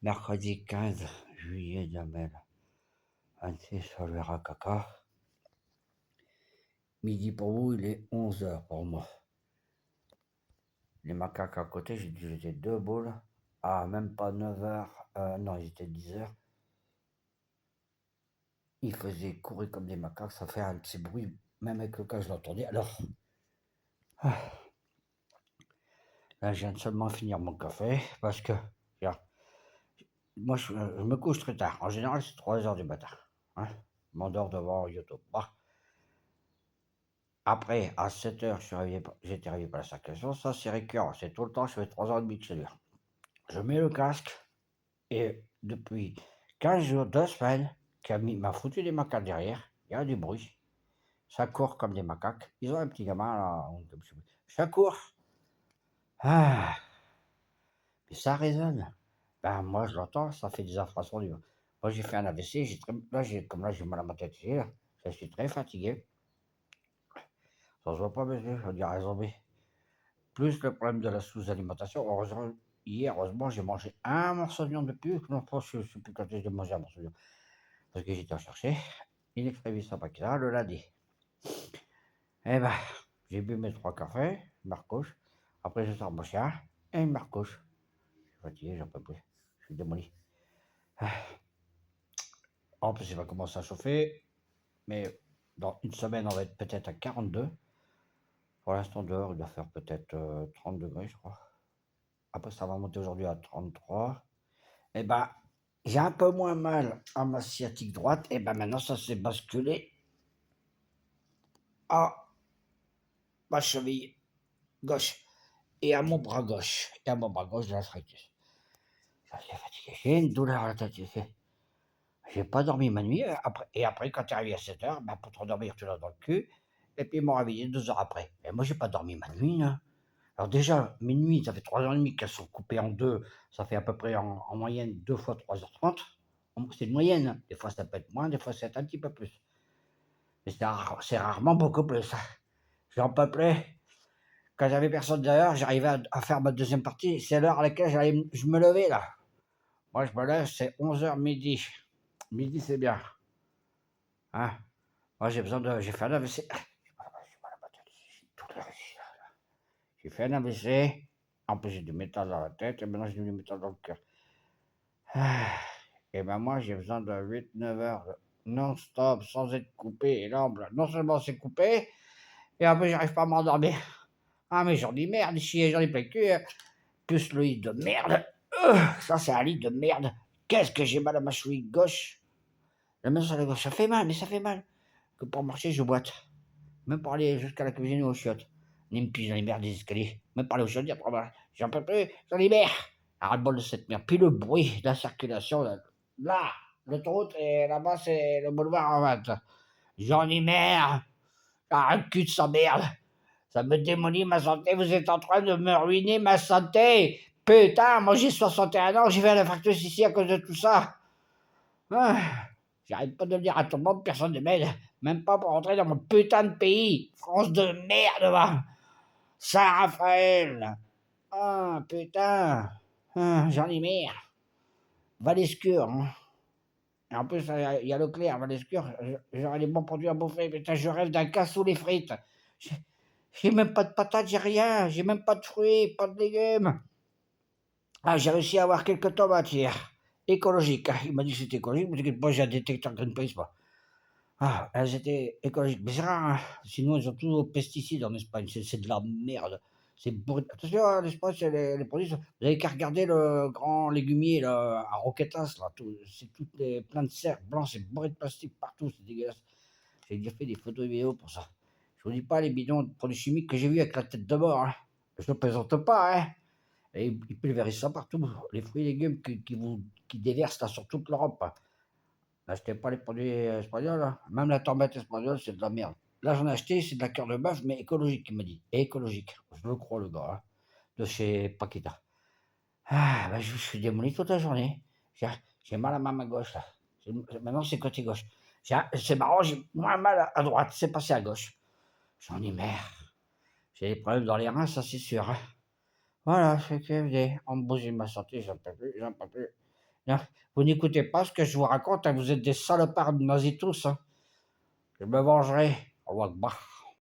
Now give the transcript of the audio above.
Mercredi 15 juillet 2026 sur le Rakaka. Midi pour vous, il est 11h pour moi. Les macaques à côté, j'ai dû jeter 2 boules. Ah, même pas 9h. Non, ils étaient 10h. Ils faisaient courir comme des macaques. Ça fait un petit bruit. Même avec le cas, je l'entendais. Alors, là, je viens de seulement finir mon café. Parce que, regarde, moi, je me couche très tard. En général, c'est 3h du matin. Hein. Je m'endors devant YouTube. Bah. Après, à 7h, j'étais réveillé par la circulation. Ça, c'est récurrent. C'est tout le temps. Je fais 3h30 que je dure. Je mets le casque. Et depuis 15 jours, 2 semaines, m'a foutu des macaques derrière. Il y a du bruit. Ça court comme des macaques. Ils ont un petit gamin là. Ça court. Ah, mais ça résonne. Ben, moi, je l'entends. Ça fait des infrasons. Moi, j'ai fait un AVC. Comme là, j'ai mal à ma tête. Je suis très fatigué. Ça se voit pas, mais je dis raison, mais plus le problème de la sous-alimentation. Heureusement, j'ai mangé un morceau de viande de plus. Non, je ne sais plus quand j'ai mangé un morceau de viande. Parce que j'étais en chercher. In extremis Paquita, le lundi. Eh ben, j'ai bu mes 3 cafés, je me recouche. Après, je sors mon chien et il me recouche. Je suis fatigué, j'en peux plus. Je suis démoli. En plus, il va commencer à chauffer. Mais dans une semaine, on va être peut-être à 42. Pour l'instant, dehors, il doit faire peut-être 30 degrés, je crois. Après, ça va monter aujourd'hui à 33. Eh ben, j'ai un peu moins mal à ma sciatique droite. Et ben maintenant, ça s'est basculé à ma cheville gauche et à mon bras gauche. Et à mon bras gauche, de l'arthritis. Je suis fatigué. J'ai une douleur à la tête. J'ai pas dormi ma nuit. Après, quand tu es arrivé à 7h, ben, pour te rendormir, tu l'as dans le cul. Et puis, ils m'ont réveillé 2 heures après. Et moi, j'ai pas dormi ma nuit, là. Alors déjà, mes nuits, ça fait 3h30 qu'elles sont coupées en deux. Ça fait à peu près en moyenne 2 fois 3h30. C'est une moyenne. Hein. Des fois, ça peut être moins, des fois, c'est un petit peu plus. Mais c'est rarement beaucoup plus. J'en peux plus. Quand j'avais personne derrière, j'arrivais à faire ma deuxième partie. C'est l'heure à laquelle je me levais, là. Moi, je me lève, c'est 11h midi. Midi, c'est bien. Hein? Moi, j'ai fait un AVC. J'ai fait un AVC. En plus, j'ai du métal dans la tête et maintenant, j'ai du métal dans le cœur. Et ben moi, j'ai besoin de 8-9 heures non-stop, sans être coupé. Et là, non seulement c'est coupé, et en plus, j'arrive pas à m'endormir. Ah, mais j'en dis merde ici, j'en ai plein le cul. Hein. Plus le lit de merde. Ça, c'est un lit de merde. Qu'est-ce que j'ai mal à ma cheville gauche. La main sur la gauche, ça fait mal, mais ça fait mal. Que pour marcher, je boite. Même pour aller jusqu'à la cuisine ou aux chiottes. Ni me pige dans les merdes des escaliers. Même pour aller aux chiottes, j'en peux plus, j'en ai marre. Arrête-bol de cette merde. Puis le bruit de la circulation, là l'autoroute, et là-bas, c'est le boulevard en 20. J'en ai marre. Un cul de sa merde. Ça me démolit ma santé. Vous êtes en train de me ruiner ma santé. Putain, moi j'ai 61 ans, j'ai fait un infarctus ici à cause de tout ça. Ah, j'arrête pas de le dire à tout le monde, personne ne m'aide. Même pas pour rentrer dans mon putain de pays. France de merde, va. Saint-Raphaël. Ah, putain. Ah, j'en ai marre. Valescure. Hein. Et en plus, il y a Leclerc, Valescure. J'aurais des bons produits à bouffer. Putain, je rêve d'un cassou les frites. J'ai même pas de patates, j'ai rien. J'ai même pas de fruits, pas de légumes. Ah, j'ai réussi à avoir quelques tomates hier. Écologiques. Il m'a dit que c'était écologique. Moi, j'ai un détecteur Greenpeace, moi. Ah, elles étaient écologiques. Mais c'est rare, hein. Sinon, ils ont tous aux pesticides en Espagne. C'est de la merde. C'est attention, hein, l'Espagne, c'est les produits. Vous n'avez qu'à regarder le grand légumier là, à Roquetas. Là, c'est plein de cercles blancs. C'est bourré de plastique partout. C'est dégueulasse. J'ai déjà fait des photos et vidéos pour ça. Je vous dis pas les bidons de produits chimiques que j'ai vus avec la tête de mort. Hein. Je ne plaisante pas. Hein. Et ils pulvérisent ça partout. Les fruits et légumes qui déversent là, sur toute l'Europe. Hein. N'achetez pas les produits espagnols. Hein. Même la tomate espagnole, c'est de la merde. Là, j'en ai acheté, c'est de la cœur de bœuf, mais écologique, il m'a dit. Et écologique. Je le crois, le gars. Hein, de chez Paquita. Ah, je suis démoli toute la journée. J'ai mal à ma main gauche, là. Maintenant, c'est côté gauche. C'est marrant, j'ai moins mal à droite, c'est passé à gauche. J'en ai marre. J'ai des problèmes dans les reins, ça c'est sûr, hein. Voilà, c'est que on me bousille ma santé, j'en peux plus, j'en peux plus. Non, vous n'écoutez pas ce que je vous raconte, hein, vous êtes des salopards de nazis tous, hein. Je me vengerai. Allah Akbar.